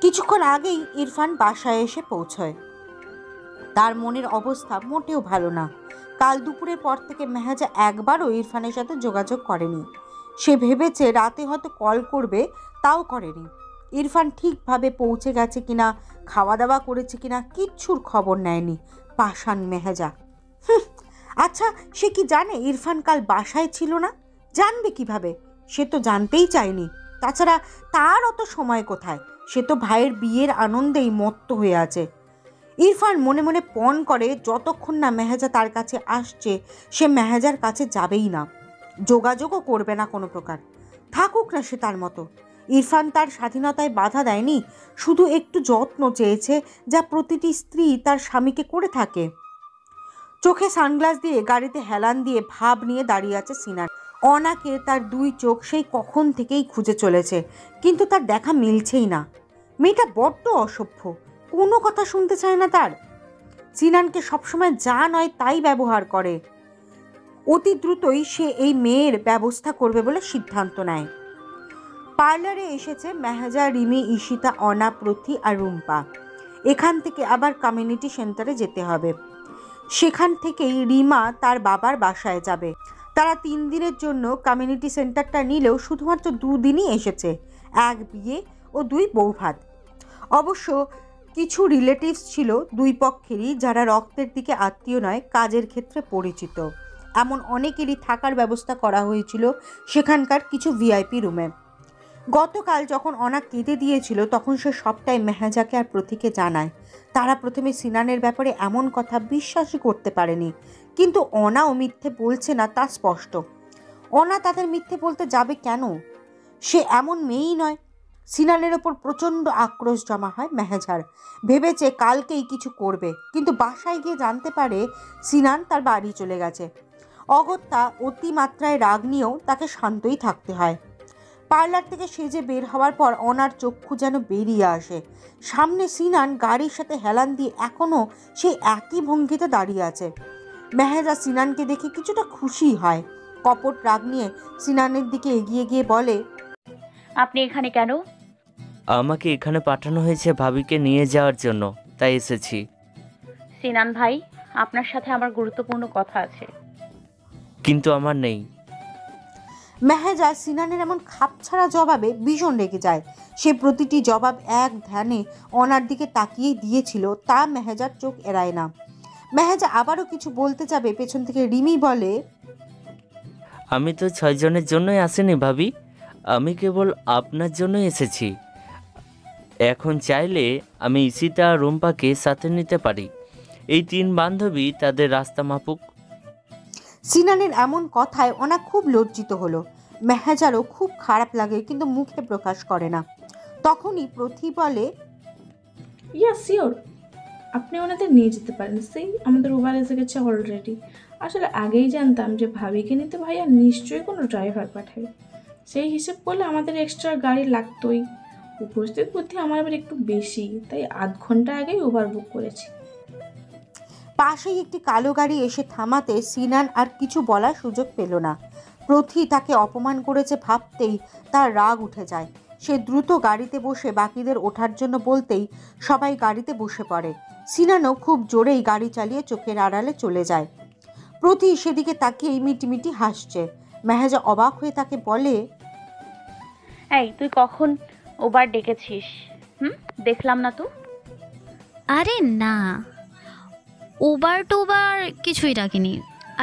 কিছুক্ষণ আগেই ইরফান বাসায় এসে পৌঁছয়। তার মনের অবস্থা মোটেও ভালো না। কাল দুপুরের পর থেকে মেহেজা একবারও ইরফানের সাথে যোগাযোগ করেনি। সে ভেবেছে রাতে হয়তো কল করবে, তাও করেনি। ইরফান ঠিকভাবে পৌঁছে গেছে কিনা, খাওয়া দাওয়া করেছে কিনা কিচ্ছুর খবর নেয়নি পাষাণ মেহেজা। আচ্ছা, সে কি জানে ইরফান কাল বাসায় ছিল না? জানবে কিভাবে? সে তো জানতেই চায়নি। তাছাড়া তার অত সময় কোথায়? সে তো ভাইয়ের বিয়ের আনন্দেই মত্ত হয়ে আছে। ইরফান মনে মনে পণ করে যতক্ষণ না মেহেজা তার কাছে আসছে সে মেহেজার কাছে যাবেই না, যোগাযোগও করবে না কোনো প্রকার। থাকুক না সে তার মতো। ইরফান তার স্বাধীনতায় বাধা দেয়নি, শুধু একটু যত্ন চেয়েছে, যা প্রতিটি স্ত্রী তার স্বামীকে করে থাকে। চোখে সানগ্লাস দিয়ে গাড়িতে হেলান দিয়ে ভাব নিয়ে দাঁড়িয়ে আছে সিনান। অনাকে তার দুই চোখ সেই কখন থেকেই খুঁজে চলেছে, কিন্তু তার দেখা মিলছেই না। মেয়েটা বড্ড অসভ্য, কোনো কথা শুনতে চায় না তার। সিনানকে সবসময় যা নয় তাই ব্যবহার করে। অতি দ্রুতই সে এই মেয়ের ব্যবস্থা করবে বলে সিদ্ধান্ত নেয়। পার্লারে এসেছে মেহেজা, রিমি, ঈশিতা, অনা, প্রথি আর রুম্পা। এখান থেকে আবার কমিউনিটি সেন্টারে যেতে হবে। সেখান থেকেই রিমা তার বাবার বাসায় যাবে। তারা 3 দিনের জন্য কমিউনিটি সেন্টারটা নিলেও শুধুমাত্র 2 দিনই এসেছে, 1 বিয়ে ও 2 বৌভাত। অবশ্য কিছু রিলেটিভস ছিল দুই পক্ষেরই, যারা রক্তের দিকে আত্মীয় নয়, কাজের ক্ষেত্রে পরিচিত। এমন অনেকেরই থাকার ব্যবস্থা করা হয়েছিল সেখানকার কিছু ভিআইপি রুমে। গতকাল যখন অনা কেঁদে দিয়েছিল তখন সে সবটাই মেহেজাকে আর প্রতীকে জানায়। তারা প্রথমে সিনানের ব্যাপারে এমন কথা বিশ্বাসই করতে পারেনি, কিন্তু অনাও মিথ্যে বলছে না তা স্পষ্ট। অনা তাদের মিথ্যে বলতে যাবে কেন? সে এমন মেয়েই নয়। সিনানের ওপর প্রচণ্ড আক্রোশ জমা হয় মেহেজার। ভেবেছে কালকেই কিছু করবে, কিন্তু বাসায় গিয়ে জানতে পারে সিনান তার বাড়ি চলে গেছে। অগত্যা অতিমাত্রায় রাগ নিয়েও তাকে শান্তই থাকতে হয়। পার্লার থেকে সেজে বের হওয়ার পর অনার চক্ষু যেন বেরিয়ে আসে। সামনে সিনান গাড়ির সাথে হেলান দিয়ে এখনও সেই একই ভঙ্গিতে দাঁড়িয়ে আছে। মেহেজা সিনানকে দেখে কিছুটা খুশি হয়। কপট রাগ নিয়ে সিনানের দিকে এগিয়ে গিয়ে বলে, আপনি এখানে কেন? আমাকে এখানে পাঠানো হয়েছে ভাবিকে নিয়ে যাওয়ার জন্য, তাই এসেছি। সিনান ভাই, আপনার সাথে আমার গুরুত্বপূর্ণ কথা আছে। কিন্তু আমার নেই। মেহেজা সিনানের এমন খাপছাড়া জবাবে ভীষণ রেগে যায়। সে প্রতিটি জবাব এক ধ্যানে অনার দিকে তাকিয়েই দিয়েছিল, তা মেহেজার চোখ এড়ায় না। মেহেজা আবারও কিছু বলতে যাবে, পেছন থেকে রিমি বলে, আমি তো 6 জনের জন্যই আসিনি ভাবি, আমি কেবল আপনার জন্যই এসেছি। এখন চাইলে আমি ঈশিতা আর রুম্পাকে সাথে নিতে পারি। এই 3 বান্ধবী তাদের রাস্তা মাপুক। সিনানের এমন কথায় অনা খুব লজ্জিত হলো। মেহেজারও খুব খারাপ লাগে, কিন্তু মুখে প্রকাশ করে না। তখনই প্রথি বলে, ইয়া শিওর, আপনি ওনাদের নিয়ে যেতে পারেন। সেই আমাদের উবার এসে গেছে অলরেডি। আসলে আগেই জানতাম যে ভাবিকে নিতে ভাইয়া নিশ্চয়ই কোনো ড্রাইভার পাঠাবে। সেই হিসেব করলে আমাদের এক্সট্রা গাড়ি লাগতোই। উপস্থিত বুদ্ধি আমার আবার একটু বেশি, তাই আধ ঘন্টা আগেই উবার বুক করেছি। পাশেই একটি কালো গাড়ি এসে থামাতে সিনান আর কিছু বলার সুযোগ পেল না। প্রথি তাকে অপমান করেছে ভাবতেই তার রাগ উঠে যায়। সে দ্রুত গাড়িতে বসে বাকিদের ওঠার জন্য বলতেই সবাই গাড়িতে বসে পড়ে। সিনানও খুব জোরেই গাড়ি চালিয়ে চোখের আড়ালে চলে যায়। প্রথি সেদিকে তাকিয়েই মিটিমিটি হাসছে। মেহেজা অবাক হয়ে তাকে বলে, এই, তুই কখন ওবার ডেকেছিস? দেখলাম না তো। আরে না, উবার টোবার কিছুই ডাকিনি।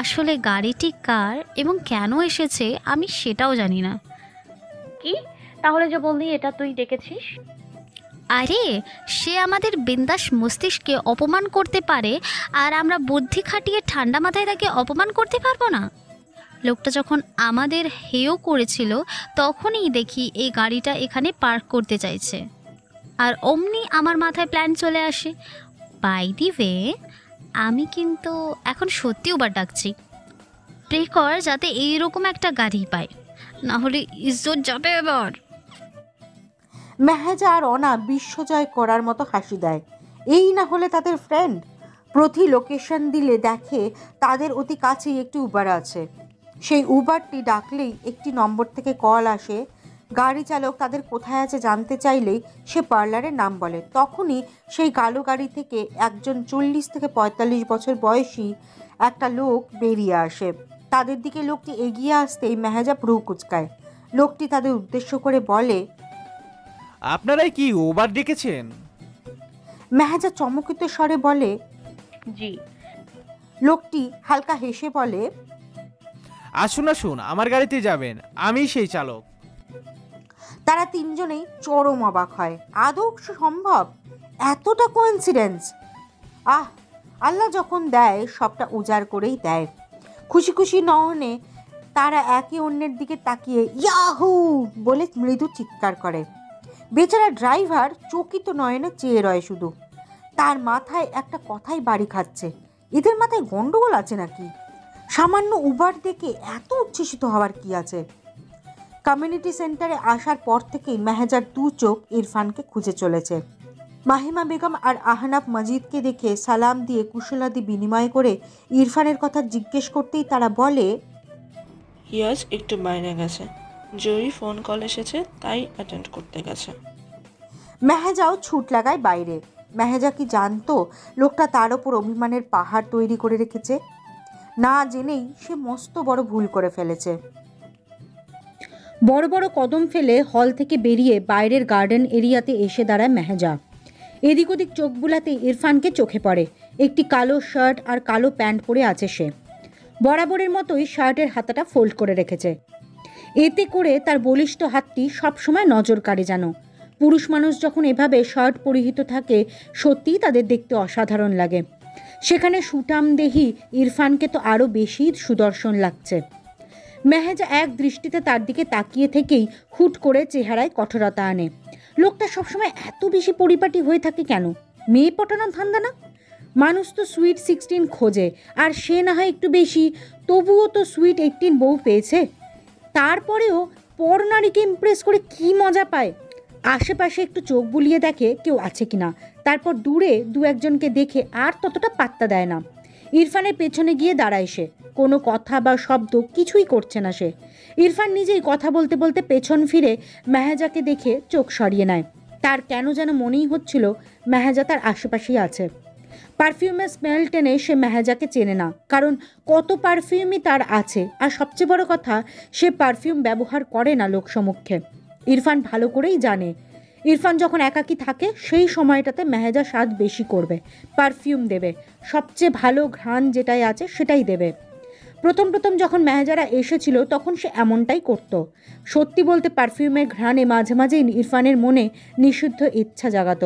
আসলে গাড়িটি কার এবং কেন এসেছে আমি সেটাও জানি না। কি? তাহলে যে বললি এটা তুই ডেকেছিস? আরে, সে আমাদের বিন্দাস মস্তিষ্কে অপমান করতে পারে, আর আমরা বুদ্ধি খাটিয়ে ঠান্ডা মাথায় তাকে অপমান করতে পারবো না? লোকটা যখন আমাদের হেয় করেছিল তখনই দেখি এই গাড়িটা এখানে পার্ক করতে চাইছে, আর অমনি আমার মাথায় প্ল্যান চলে আসে। বাই দি ওয়ে, আমি কিন্তু এখন সত্যি উবার ডাকছি। প্রে কর যাতে এইরকম একটা গাড়ি পাই, না হলে ইজ্জত যাবে এবার। মেহেজা আর অনা বিশ্বজয় করার মতো হাসি দেয়। এই না হলে তাদের ফ্রেন্ড। প্রতি লোকেশন দিলে দেখে তাদের অতি কাছেই একটি উবার আছে। সেই উবারটি ডাকলেই একটি নম্বর থেকে কল আসে। গাড়ি চালক তাদের কোথায় আছে জানতে চাইলেই সে পার্লারের নাম বলে। তখনই সেই কালো গাড়ি থেকে একজন 40 থেকে 45 বছর বয়সী একটা লোক বেরিয়ে আসে। তাদের দিকে লোকটি এগিয়ে আসতেই মেহেজা ভ্রু কুঁচকায়। লোকটি তাদের উদ্দেশ্য করে বলে, আপনারাই কি ওবার ডেকেছেন? মেহেজা চমকিত স্বরে বলে। জি। লোকটি হালকা হেসে বলে, আসুন আসুন, আমার গাড়িতে যাবেন, আমি সেই চালক। তারা তিনজনেই চরম অবাক হয়। আদৌ সম্ভব এতটা কোইন্সিডেন্স? আল্লাহ যখন দেয় সবটা উজাড় করেই দেয়। খুশি খুশি নয়নে তারা একে অন্যের দিকে তাকিয়ে ইয়াহু বলে মৃদু চিৎকার করে। বেচারা ড্রাইভার চকিত নয়নে চেয়ে রয় শুধু। তার মাথায় একটা কথাই বাড়ি খাচ্ছে, এদের মাথায় গন্ডগোল আছে নাকি? সামান্য উবার দেখে এত উচ্ছ্বসিত হওয়ার কি আছে? কমিউনিটি সেন্টারে আসার পর থেকেই মেহেজার দু চোখ ইরফানকে খুঁজে চলেছে। মাহিমা বেগম আর আহনাফ মজিদকে দেখে সালাম দিয়ে কুশলাদি বিনিময় করে ইরফানের কথা জিজ্ঞেস করতেই তারা বলে, ইয়াস একটু বাইরে গেছে, জরুরি ফোন কল এসেছে তাই অ্যাটেন্ড করতে গেছে। মেহেজাও ছুট লাগায় বাইরে। মেহেজা কি জানতো লোকটা তার ওপর অভিমানের পাহাড় তৈরি করে রেখেছে? না জেনেই সে মস্ত বড় ভুল করে ফেলেছে। বড় বড় কদম ফেলে হল থেকে বেরিয়ে বাইরের গার্ডেন এরিয়াতে এসে দাঁড়ায় মেহেজা। এদিক ওদিক চোখ বুলাতে ইরফানকে চোখে পড়ে। একটি কালো শার্ট আর কালো প্যান্ট পরে আছে সে। বরাবরের মতোই শার্টের হাতাটা ফোল্ড করে রেখেছে। এতে করে তার বলিষ্ঠ হাতটি সবসময় নজর কাড়ে যেন। পুরুষ মানুষ যখন এভাবে শার্ট পরিহিত থাকে সত্যিই তাদের দেখতে অসাধারণ লাগে। সেখানে সুঠামদেহী ইরফানকে তো আরও বেশি সুদর্শন লাগছে। মেহেজা এক দৃষ্টিতে তার দিকে তাকিয়ে থেকেই হুট করে চেহারায় কঠোরতা আনে। লোকটা সবসময় এত বেশি পরিপাটি হয়ে থাকে কেন? মেয়ে পটানোর ধান্দা না? মানুষ তো সুইট 16 খোঁজে, আর সে না হয় একটু বেশি, তবুও তো সুইট 18 বউ পেয়েছে। তারপরেও পর নারীকে ইমপ্রেস করে কি মজা পায়? আশেপাশে একটু চোখ বুলিয়ে দেখে কেউ আছে কিনা, তারপর দূরে দু একজনকে দেখে আর ততটা পাত্তা দেয় না। ইরফানের পেছনে গিয়ে দাঁড়ায় সে। কোনো কথা বা শব্দ কিছুই করছে না সে। ইরফান নিজেই কথা বলতে বলতে পেছন ফিরে মেহেজাকে দেখে চোখ সরিয়ে নেয়। তার কেন যেন মনেই হচ্ছিল মেহেজা তার আশেপাশেই আছে। পারফিউমের স্মেল টেনে সে মেহেজাকে চেনে না, কারণ কত পারফিউমই তার আছে, আর সবচেয়ে বড় কথা সে পারফিউম ব্যবহার করে না লোকসমক্ষে। ইরফান ভালো করেই জানে ইরফান যখন একাকী থাকে সেই সময়টাতে মেহেজা স্বাদ বেশি করবে, পারফিউম দেবে, সবচেয়ে ভালো ঘ্রাণ যেটাই আছে সেটাই দেবে। প্রথম যখন মেহেজারা এসেছিল তখন সে এমনটাই করত। সত্যি বলতে পারফিউমের ঘ্রাণে মাঝে মাঝেই ইরফানের মনে নিষিদ্ধ ইচ্ছা জাগাত।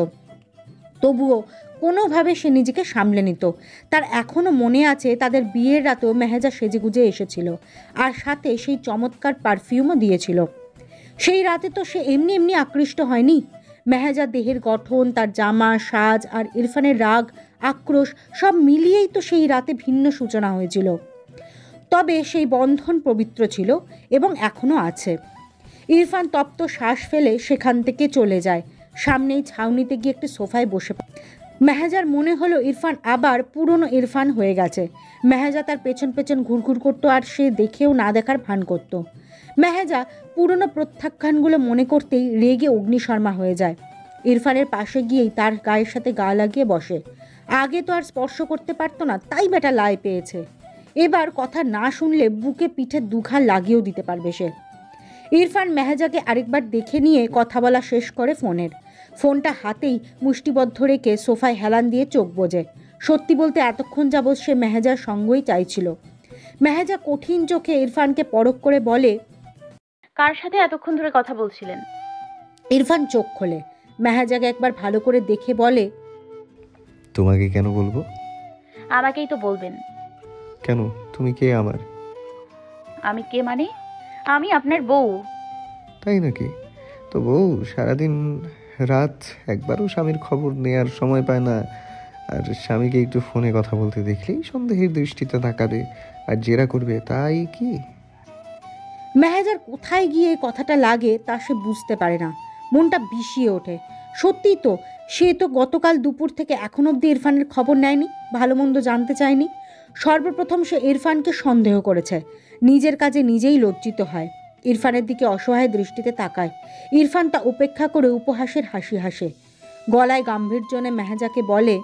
তবুও কোনোভাবে সে নিজেকে সামলে নিত। তার এখনও মনে আছে তাদের বিয়ের রাতেও মেহেজা সেজেগুজে এসেছিল, আর সাথে সেই চমৎকার পারফিউমও দিয়েছিল। সেই রাতে তো সে এমনি এমনি আকৃষ্ট হয়নি। মেহেজার দেহের গঠন, তার জামা, সাজ আর ইরফানের রাগ, আক্রোশ সব মিলিয়েই তো সেই রাতে ভিন্ন সূচনা হয়েছিল। তবে সেই বন্ধন পবিত্র ছিল এবং এখনও আছে। ইরফান তপ্ত শ্বাস ফেলে সেখান থেকে চলে যায়। সামনেই ছাউনিতে গিয়ে একটি সোফায় বসে মেহেজার মনে হলো ইরফান আবার পুরনো ইরফান হয়ে গেছে। মেহেজা তার পেছন পেছন ঘুরঘুর করতো, আর সে দেখেও না দেখার ভান করত। মেহেজা পুরনো প্রত্যাখ্যানগুলো মনে করতেই রেগে অগ্নিশর্মা হয়ে যায়। ইরফানের পাশে গিয়েই তার গায়ের সাথে গা লাগিয়ে বসে। আগে তো আর স্পর্শ করতে পারতো না, তাই বেটা লাই পেয়েছে। এবার কথা না শুনলে বুকে পিঠে দুঘা লাগিয়েও দিতে পারবে সে। ইরফান মেহেজাকে আরেকবার দেখে নিয়ে কথা বলা শেষ করে ফোনটা হাতেই মুষ্টিবদ্ধ রেখে সোফায় হেলান দিয়ে চোখ বোঝে। সত্যি বলতে এতক্ষণ যাবৎ সে মেহেজার সঙ্গই চাইছিল। মেহেজা কঠিন চোখে ইরফানকে পরখ করে বলে, কার সাথে এতক্ষণ ধরে কথা বলছিলেন? ইরফান চোখ খোলে। মেহেজাকে একবার ভালো করে দেখে বলে, তোমাকে কেন বলবো? আমাকেই তো বলবেন। কেন? তুমি কে আমার? আমি কে মানে? আমি আপনার বউ। তাই নাকি? তো বউ সারাদিন রাত একবারও স্বামীর খবর নেওয়ার সময় পায় না, আর স্বামীকে একটু ফোনে কথা বলতে দেখলেই সন্দেহের দৃষ্টিতে তাকাবে আর জেরা করবে, তাই কি? মেহেজার কোথায় গিয়ে কথাটা লাগে তা সে বুঝতে পারে না। মনটা বিষিয়ে ওঠে। সত্যিই তো, সে তো গতকাল দুপুর থেকে এখন অবধি ইরফানের খবর নেয়নি, ভালো মন্দ জানতে চায়নি। সর্বপ্রথম সে ইরফানকে সন্দেহ করেছে, নিজের কাজে নিজেই লজ্জিত হয়। ইরফানের দিকে অসহায় দৃষ্টিতে তাকায়। ইরফান তা উপেক্ষা করে উপহাসের হাসি হাসে। গলায় গাম্ভীর্যনে মেহেজাকে বলে,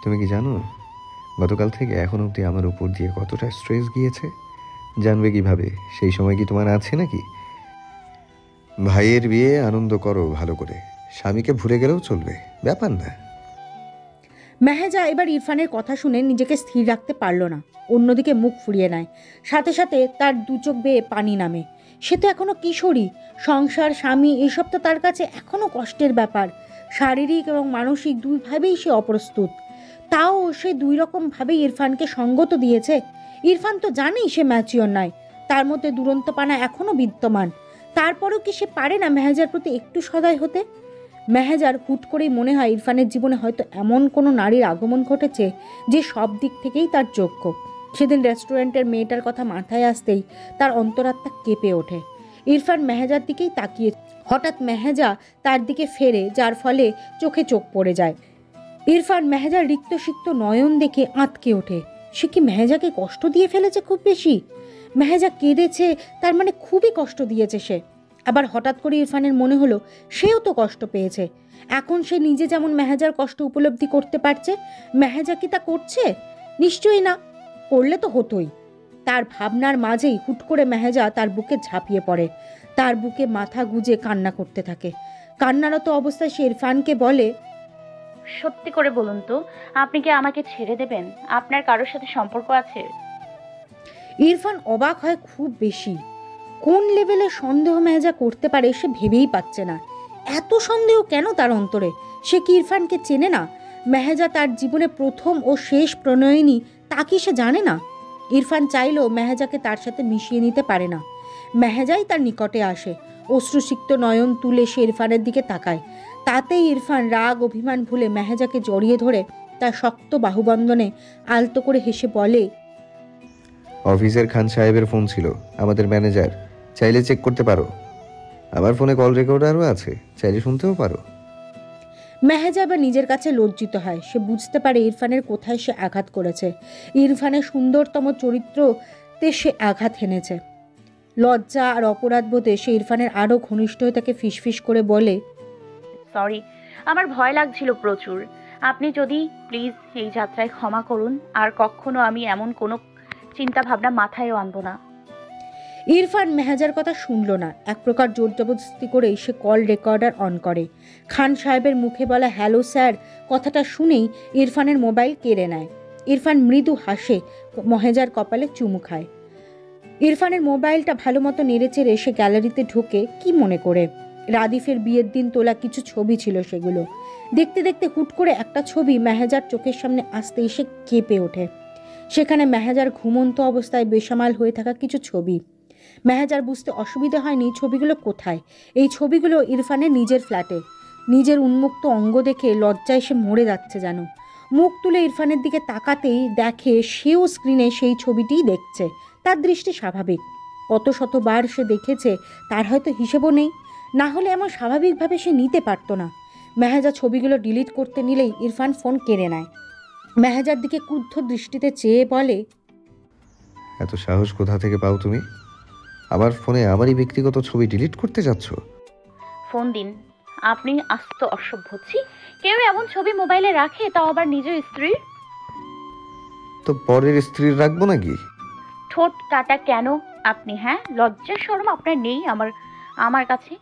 তুমি কি জানো গতকাল থেকে এখন অবধি আমার উপর দিয়ে কতটা স্ট্রেস গিয়েছে? জানবে কিভাবে? সেই সময় কি তোমার আছে নাকি? ভাইয়ের বিয়ে আনন্দ করো ভালো করে, স্বামীকে ভুলে গেলেও চলবে, ব্যাপার না। মেহেজা এবার ইরফানের কথা শুনে নিজেকে স্থির রাখতে পারল না, অন্যদিকে মুখ ফুরিয়ে নেয়। সাথে সাথে তার দু চোখ বেয়ে পানি নামে। সে তো এখনো কিশোরী, সংসার, স্বামী এসব তো তার কাছে এখনো কষ্টের ব্যাপার। শারীরিক এবং মানসিক দুইভাবেই সে অপ্রস্তুত। তাও সে দুই রকমভাবেই ইরফানকে সঙ্গত দিয়েছে। ইরফান তো জানেই সে ম্যাচিওর নয়, তার মধ্যে দুরন্তপানা এখনও বিদ্যমান। তারপরেও কি সে পারে না মেহেজার প্রতি একটু সদয় হতে? মেহেজার হুট করেই মনে হয় ইরফানের জীবনে হয়তো এমন কোনো নারীর আগমন ঘটেছে যে সব দিক থেকেই তার যোগ্য। সেদিন রেস্টুরেন্টের মেয়েটার কথা মাথায় আসতেই তার অন্তরাত্মা কেঁপে ওঠে। ইরফান মেহেজার দিকেই তাকিয়ে, হঠাৎ মেহেজা তার দিকে ফেরে, যার ফলে চোখে চোখ পড়ে যায়। ইরফান মেহেজার রিক্তসিক্ত নয়ন দেখে আঁতকে ওঠে। সে কি মেহেজাকে কষ্ট দিয়ে ফেলেছে খুব বেশি? মেহেজা কেঁদেছে, তার মানে খুবই কষ্ট দিয়েছে সে। আবার হঠাৎ করে ইরফানের মনে হলো সেও তো কষ্ট পেয়েছে। এখন সে নিজে যেমন মেহেজার কষ্ট উপলব্ধি করতে পারছে, মেহেজা কি তা করছে? নিশ্চয়ই না, করলে তো হতোই। তার ভাবনার মাঝেই হুট করে মেহেজা তার বুকে ঝাঁপিয়ে পড়ে, তার বুকে মাথা গুজে কান্না করতে থাকে। কান্নারত অবস্থায় সে ইরফানকে বলে, সত্যি করে বলুন তো, আপনি কি আমাকে ছেড়ে দেবেন? আপনার কারোর সাথে সম্পর্ক আছে? ইরফান অবাক হয় খুব বেশি। কোন লেভেলে সন্দেহ মেহেজা করতে পারে সে ভেবেই পাচ্ছে না। এত সন্দেহ কেন তার অন্তরে? সে কি ইরফানকে চেনে না? মেহেজা তার জীবনে প্রথম ও শেষ প্রণয়িনী, তা কি সে জানে না? ইরফান চাইলেও মেহেজাকে তার সাথে মিশিয়ে নিতে পারে না। মেহেজাই তার নিকটে আসে, অশ্রুসিক্ত নয়ন তুলে সে ইরফানের দিকে তাকায়। তাতেই ইরফান রাগ অভিমান ভুলে মেহেজাকে জড়িয়ে ধরে তার শক্ত বাহুবন্ধনে আলতো করে হেসে বলে, অফিসের খান সাহেবের ফোন ছিল, আমাদের ম্যানেজার, চাইলে চেক করতে পারো। আমার ফোনে কল রেকর্ডারও আছে, চাইলে শুনতেও পারো। মেহেজা আবার নিজের কাছে লজ্জিত হয়। সে বুঝতে পারে ইরফানের কোথায় সে আঘাত করেছে। ইরফানের সুন্দরতম চরিত্রতে সে আঘাত হেনেছে। লজ্জা আর অপরাধ বোধে সে ইরফানের আরও ঘনিষ্ঠ হয়ে তাকে ফিসফিস করে বলে, সরি, আমার ভয় লাগছিল প্রচুর। আপনি যদি প্লিজ এই যাত্রায় ক্ষমা করুন, আর কখনো আমি এমন কোনো চিন্তা ভাবনা মাথায়ও আনবো না। ইরফান মেহেজার কথা শুনল না। এক প্রকার জোর জবরদস্তি করেই সে কল রেকর্ডার অন করে। খান সাহেবের মুখে বলা হ্যালো স্যার কথাটা শুনেই ইরফানের মোবাইল কেড়ে নেয়। ইরফান মৃদু হাসে, মেহেজার কপালে চুমু খায়। ইরফানের মোবাইলটা ভালো মতো নেড়েচেড়ে সে গ্যালারিতে ঢোকে, কি মনে করে। রাদিফের বিয়ের দিন তোলা কিছু ছবি ছিল সেগুলো। দেখতে দেখতে হুট করে একটা ছবি মেহেজার চোখের সামনে আসতে এসে কেঁপে ওঠে। সেখানে মেহেজার ঘুমন্ত অবস্থায় বেসামাল হয়ে থাকা কিছু ছবি। মেহেজার বুঝতে অসুবিধা হয়নি ছবিগুলো কোথায়। এই ছবিগুলো ইরফানের নিজের ফ্ল্যাটে। নিজের উন্মুক্ত অঙ্গ দেখে লজ্জায় সে মরে যাচ্ছে যেন। মুখ তুলে ইরফানের দিকে তাকাতেই দেখে সেও স্ক্রিনে সেই ছবিটিই দেখছে। তার দৃষ্টি স্বাভাবিক, কত শতবার সে দেখেছে তার হয়তো হিসেবও নেই, না হলে এমন স্বাভাবিকভাবে সে নিতে পারত না। মেহেজা ছবিগুলো ডিলিট করতে নিলেই ইরফান ফোন কেড়ে নেয়। মেহেজার দিকে ক্রুদ্ধ দৃষ্টিতে চেয়ে বলে, এত সাহস কোথা থেকে পাও তুমি? আমার ফোনে আমারই ব্যক্তিগত ছবি ডিলিট করতে যাচ্ছ? ফোন দিন। আপনি আস্ত অসভ্য। ছি, কেউ এমন ছবি মোবাইলে রাখে, তাও আবার নিজের স্ত্রীর? তো পরের স্ত্রীর রাখবো নাকি? ঠোঁট কাটা কেন আপনি? হ্যাঁ, লজ্জা শরম আপনার নেই আমার কাছে?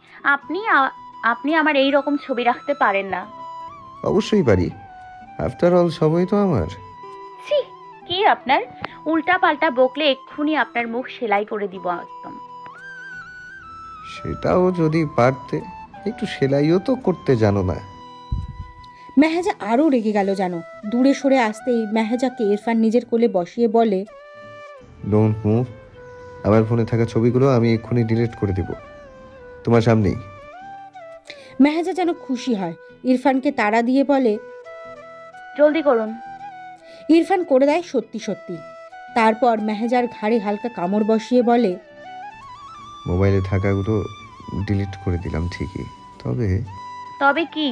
আপনি আমার এই রকম ছবি রাখতে পারেন না। অবশ্যই পারি, আফটার অল সবই তো আমার। ছি, কি আপনার? উল্টা পাল্টা বকলে এক্ষুনি আপনার মুখ সেলাই করে দিব একদম। সেটাও যদি পারতে, একটু সেলাইও তো করতে জানো না। মেহেজা আরও রেগে গেল যেন। দূরে সরে আসতেই মেহেজাকে ইরফান নিজের কোলে বসিয়ে বলে, ডোন্ট মুভ। আমার ফোনে থাকা ছবিগুলো আমি এক্ষুনি ডিলিট করে দেব, তোমার সামনেই। মেহেজা যেন খুশি হয়, ইরফানকে তাড়া দিয়ে বলে, জলদি করুন। ইরফান করে দেয় সত্যি সত্যি। তারপর মেহেজার ঘাড়ে হালকা কামড় বসিয়ে বলে, মোবাইলে থাকাগুলো ডিলিট করে দিলাম ঠিকই, তবে কি?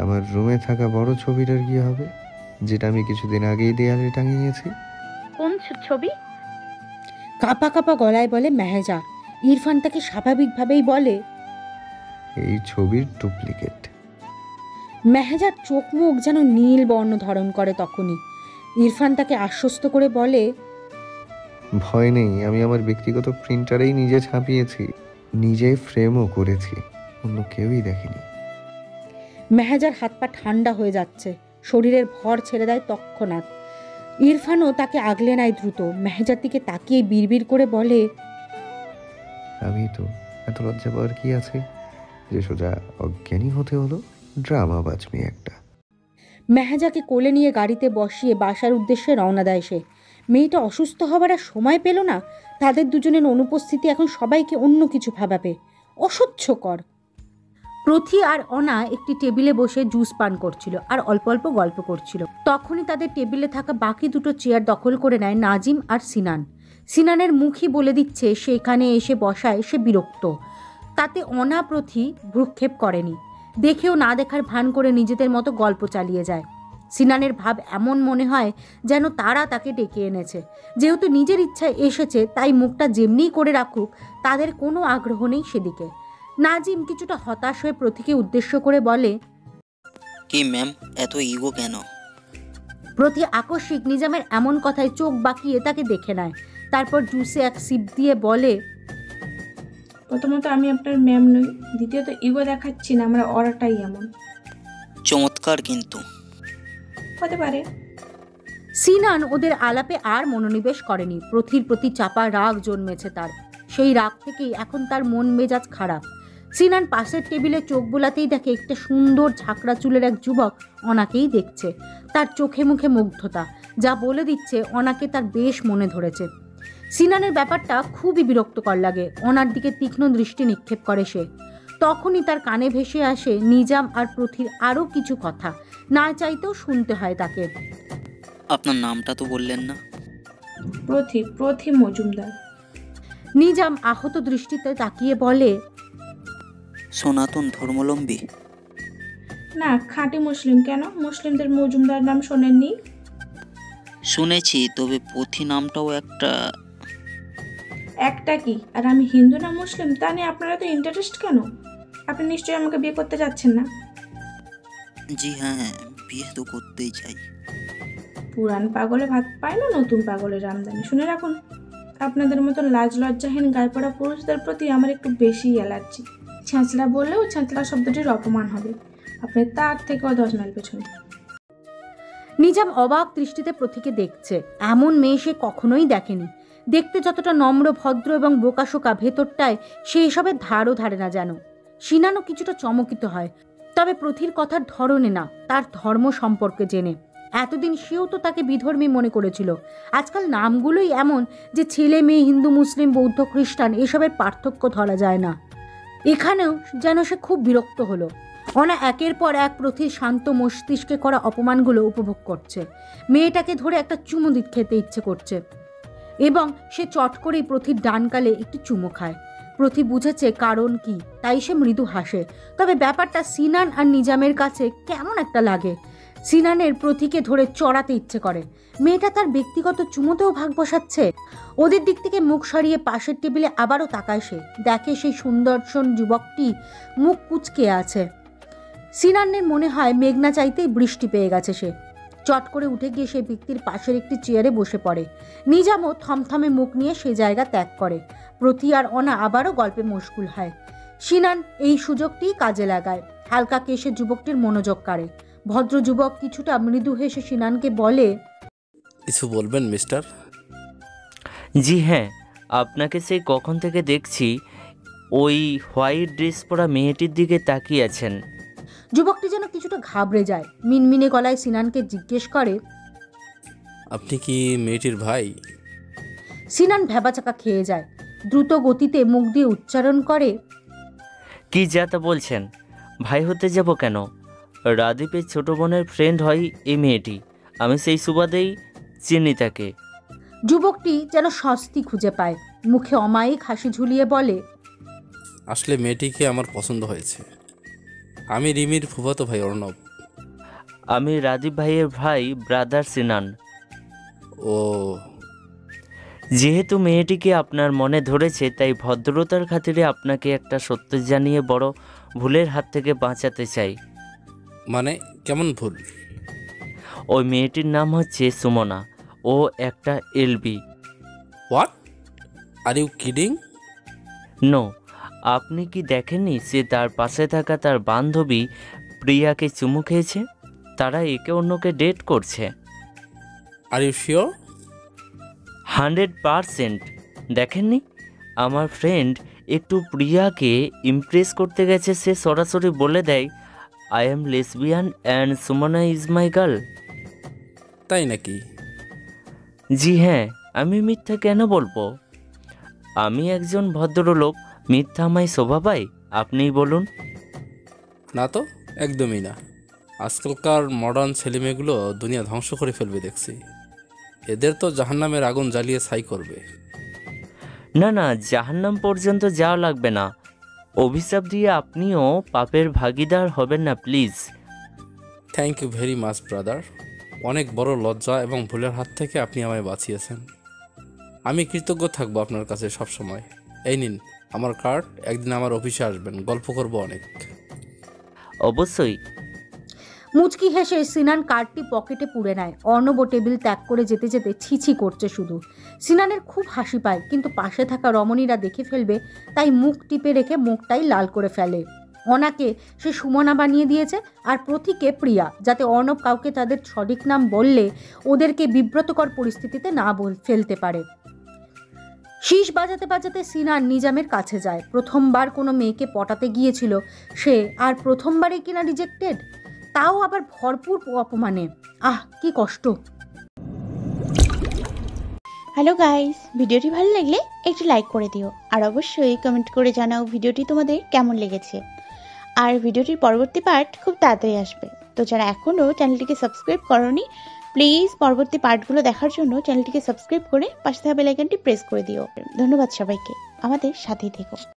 আমার রুমে থাকা বড় ছবিটার কি হবে? যেটা আমি কিছুদিন আগেই দেয়ালে টাঙিয়েছি। কোন ছবি? কাঁপা কাঁপা গলায় বলে মেহেজা। ইরফান তাকে স্বাভাবিকভাবেই বলে, এই ছবির ডুপ্লিকেট। মেহেজার চোখ মুখ যেন নীল বর্ণ ধারণ করে তখনই। ইরফান তাকে আশ্বস্ত করে বলে, ভয় নেই, আমি আমার ব্যক্তিগত প্রিন্টারেই নিজে ছাপিয়েছি, নিজে ফ্রেমও করেছি, অন্য কেউই দেখেনি। মেহেজার হাত পা ঠান্ডা হয়ে যাচ্ছে, শরীরের ভর ছেড়ে দেয় তৎক্ষণাৎ। ইরফানও তাকে আগলে নেয় দ্রুত। মেহেজার দিকে তাকিয়ে বিড়বিড় করে বলে, আমি তো, এত লজ্জা পাওয়ার কি আছে যে সোজা অজ্ঞানী হতে হলো? ড্রামা বাজমি একটা। মেহেজাকে কোলে নিয়ে গাড়িতে বসিয়ে বাসার উদ্দেশ্যে রওনা দেয় সে। মেয়েটা অসুস্থ হবার আর সময় পেল না। তাদের দুজনের অনুপস্থিতি এখন সবাইকে অন্য কিছু ভাবাবে। অসহ্যকর। প্রথি আর অনা একটি টেবিলে বসে জুস পান করছিল আর অল্প অল্প গল্প করছিল। তখনই তাদের টেবিলে থাকা বাকি দুটো চেয়ার দখল করে নেয় নাজিম আর সিনান। সিনানের মুখই বলে দিচ্ছে সে এখানে এসে বসায় সে বিরক্ত। তাতে অনা প্রথি ভ্রুক্ষেপ করেনি। দেখেও না দেখার ভান করে নিজেদের মতো গল্প চালিয়ে যায়। সিনানের ভাব এমন মনে হয় যেন তারা তাকে ডেকে এনেছে। যেহেতু নিজের ইচ্ছায় এসেছে তাই মুখটা যেমনিই করে রাখুক, তাদের কোনো আগ্রহ নেই সেদিকে। নাজিম কিছুটা হতাশ হয়ে প্রথিকে উদ্দেশ্য করে বলে, কি ম্যাম, এত ইগো কেন? প্রথি আকস্মিক নিজামের এমন কথায় চোখ বাঁকিয়ে তাকে দেখে নেয়। তারপর জুসে এক সিপ দিয়ে বলে, প্রথমত আমি আপনার ম্যাম নই, দ্বিতীয়ত ইগো দেখাচ্ছি না, আমরা অরাটাই এমন। চমৎকার, কিন্তু হতে পারে। সিনান ওদের আলাপে আর মনোনিবেশ করেনি। প্রথির প্রতি চাপা রাগ জন্মেছে তার। সেই রাগ থেকেই এখন তার মন মেজাজ খারাপ। সিনান পাশের টেবিলে চোখ বোলাতেই দেখে একটা সুন্দর ঝাঁকড়া চুলের এক যুবক অনাকেই দেখছে। তার চোখে মুখে মুগ্ধতা যা বলে দিচ্ছে অনাকে তার বেশ মনে ধরেছে। সিনানের ব্যাপারটা খুবই বিরক্তকর লাগে। অনার দিকে তীক্ষ্ণ দৃষ্টি নিক্ষেপ করে সে। তখনই তার কানে ভেসে আসে নিজাম আর প্রথির আরও কিছু কথা। না চাইতেও শুনতে হয় তাকে। আপনার নামটা তো বললেন না। প্রথি মজুমদার। নিজাম আহত দৃষ্টিতে তাকিয়ে বলে, সনাতন ধর্মাবলম্বী? না, খাঁটি মুসলিম। কেন, মুসলিমদের মজুমদার নাম শোনেননি? শুনেছি, তবে পথি নামটাও একটা কি, আর আমি হিন্দু না মুসলিম তা নিয়ে আপনারা তো ইন্টারেস্ট কেন? আপনি নিশ্চয়ই আমাকে বিয়ে করতে যাচ্ছেন না? জি হ্যাঁ, বিয়ে তো করতেই চাই। পুরান পাগলে ভাত পায় না, নতুন পাগলের আমদানি। শুনে রাখুন, আপনাদের মতো লাজ লজ্জাহীন গায়ে পড়া পুরুষদের প্রতি আমার একটু বেশি অ্যালার্জি। ছ্যাঁচড়া বললেও ছ্যাঁচড়া শব্দটির অপমান হবে। আপনি তার থেকেও 10 মাইল পেছনে। নিজাম অবাক দৃষ্টিতে প্রথিকে দেখছে। এমন মেয়ে সে কখনোই দেখেনি। দেখতে যতটা নম্র ভদ্র এবং বোকাশোকা, ভেতরটায় সে এসবের ধারও ধারে না যেন। সিনানও কিছুটা চমকিত হয়, তবে প্রথির কথার ধরনে না, তার ধর্ম সম্পর্কে জেনে। এতদিন সেও তো তাকে বিধর্মী মনে করেছিল। আজকাল নামগুলোই এমন যে ছেলে মেয়ে, হিন্দু মুসলিম বৌদ্ধ খ্রিস্টান এসবের পার্থক্য ধরা যায় না। এখানেও যেন সে খুব বিরক্ত হলো। অনা একের পর এক প্রথির শান্ত মস্তিষ্কে করা অপমানগুলো উপভোগ করছে। মেয়েটাকে ধরে একটা চুমু খেতে ইচ্ছে করছে এবং সে চট করেই প্রথির ডান গালে একটু চুমু খায়। প্রথি বুঝেছে কারণ কি, তাই সে মৃদু হাসে। তবে ব্যাপারটা সিনান আর নিজামের কাছে কেমন একটা লাগে। সিনানের প্রথিকে ধরে চড়াতে ইচ্ছে করে। মেয়েটা তার ব্যক্তিগত চুমুতেও ভাগ বসাচ্ছে। ওদের দিক থেকে মুখ সরিয়ে পাশের টেবিলে আবারও তাকায় সে। দেখে সেই সুন্দর্শন যুবকটি মুখ কুঁচকে আছে। সিনানের মনে হয় মেঘনা চাইতেই বৃষ্টি পেয়ে গেছে সে। চট করে উঠে গিয়ে সেই ব্যক্তির পাশের একটি চেয়ারে বসে পড়ে। নিজামও থমথমে মুখ নিয়ে সে জায়গা ত্যাগ করে। প্রতি আর অনা আবারও গল্পে মশগুল হয়। সিনান এই সুযোগটি কাজে লাগায়। হালকা কেশে যুবকটির মনোযোগ কাড়ে। ভদ্র যুবক কিছুটা মৃদু হেসে সিনানকে বলে, কিছু বলবেন মিস্টার? জি হ্যাঁ, আপনাকে সেই কখন থেকে দেখছি ওই হোয়াইট ড্রেস পরা মেয়েটির দিকে তাকিয়ে আছেন। যুবকটি যেন কিছুটা ঘাবড়ে যায়। মিনমিনে গলায় সিনানকে জিজ্ঞেস করে, আপনি কি মেয়েটির ভাই? সিনান ভ্যাবাচাকা খেয়ে যায়। দ্রুত গতিতে মুখ দিয়ে উচ্চারণ করে, কি যা তা বলছেন? ভাই হতে যাব কেন? রাদীপের ছোট বোনের ফ্রেন্ড হয় এই মেয়েটি, আমি সেই সুবাদেই চিনি তাকে। যুবকটি যেন স্বস্তি খুঁজে পায়। মুখে অমায়িক হাসি ঝুলিয়ে বলে, আসলে মেয়েটিকে আমার পছন্দ হয়েছে। আমি রিমির ফুফাতো ভাই অর্ণব। আমি রাদীপ ভাইয়ের ভাই ব্রাদার সিনান। ও, যেহেতু মেয়েটিকে আপনার মনে ধরেছে, তাই ভদ্রতার খাতিরে আপনাকে একটা সত্য জানিয়ে বড় ভুলের হাত থেকে বাঁচাতে চাই। মানে কেমন ভুল? ওই মেয়েটির নাম হচ্ছে সুমনা। ও একটা LB. What, are you kidding? No, আপনি কি দেখেননি সে তার পাশে থাকা তার বান্ধবী প্রিয়াকে চুমু খেয়েছে? তারা একে অন্যকে ডেট করছে। Are you sure? 100%। দেখেননি? আমার ফ্রেন্ড একটু প্রিয়াকে ইমপ্রেস করতে গেছে, সে সরাসরি বলে দেয়, I am lesbian and Sumana is my girl. তাই নাকি? জি হ্যাঁ, আমি মিথ্যা কেন বলবো? আমি একজন ভদ্রলোক, মিথ্যা আমায় শোভা পায়? আপনিই বলুন। না তো, একদমই না। আজকালকার মডার্ন ছেলেমেয়েগুলো দুনিয়া ধ্বংস করে ফেলবে দেখছি। এদের তো জাহান্নামের আগুন জ্বালিয়ে ছাই করবে। না না, জাহান্নাম পর্যন্ত যাওয়া লাগবে না। অভিশাপ দিয়ে আপনিও পাপের ভাগীদার হবেন না please. Thank you very much brother. অনেক বড় লজ্জা এবং ভুলের হাত থেকে আপনি আমায় বাঁচিয়েছেন। আমি কৃতজ্ঞ থাকবো আপনার কাছে সব সময়। এই নিন আমার কার্ড, একদিন আমার অফিসে আসবেন, গল্প করব অনেক। অবশ্যই। মুচকি হেসে সিনান কার্ডটি পকেটে পুরে নেয়। অর্ণব টেবিল ত্যাগ করে যেতে যেতে ছিছি করছে শুধু। সিনানের খুব হাসি পায়, কিন্তু পাশে থাকা রমণীরা দেখে ফেলবে তাই মুখ টিপে রেখে মুখটাই লাল করে ফেলে। অনাকে সে সুমনা বানিয়ে দিয়েছে, আর প্রতীকে প্রিয়া, যাতে অর্ণব কাউকে তাদের সঠিক নাম বললে ওদেরকে বিব্রতকর পরিস্থিতিতে না ফেলতে পারে। শীষ বাজাতে বাজাতে সিনান নিজামের কাছে যায়। প্রথমবার কোনো মেয়েকে পটাতে গিয়েছিল সে, আর প্রথমবারই কিনা রিজেক্টেড, তাও আবার ভরপুর অপমানে। আহ, কি কষ্ট। হ্যালো গাইস, ভিডিওটি ভালো লাগলে একটু লাইক করে দিও, আর অবশ্যই কমেন্ট করে জানাও ভিডিওটি তোমাদের কেমন লেগেছে। আর ভিডিওটির পরবর্তী পার্ট খুব তাড়াতাড়ি আসবে, তো যারা এখনও চ্যানেলটিকে সাবস্ক্রাইব করোনি প্লিজ পরবর্তী পার্টগুলো দেখার জন্য চ্যানেলটিকে সাবস্ক্রাইব করে পাশে থাকা বেল আইকনটি প্রেস করে দিও। ধন্যবাদ সবাইকে, আমাদের সাথেই থেকো।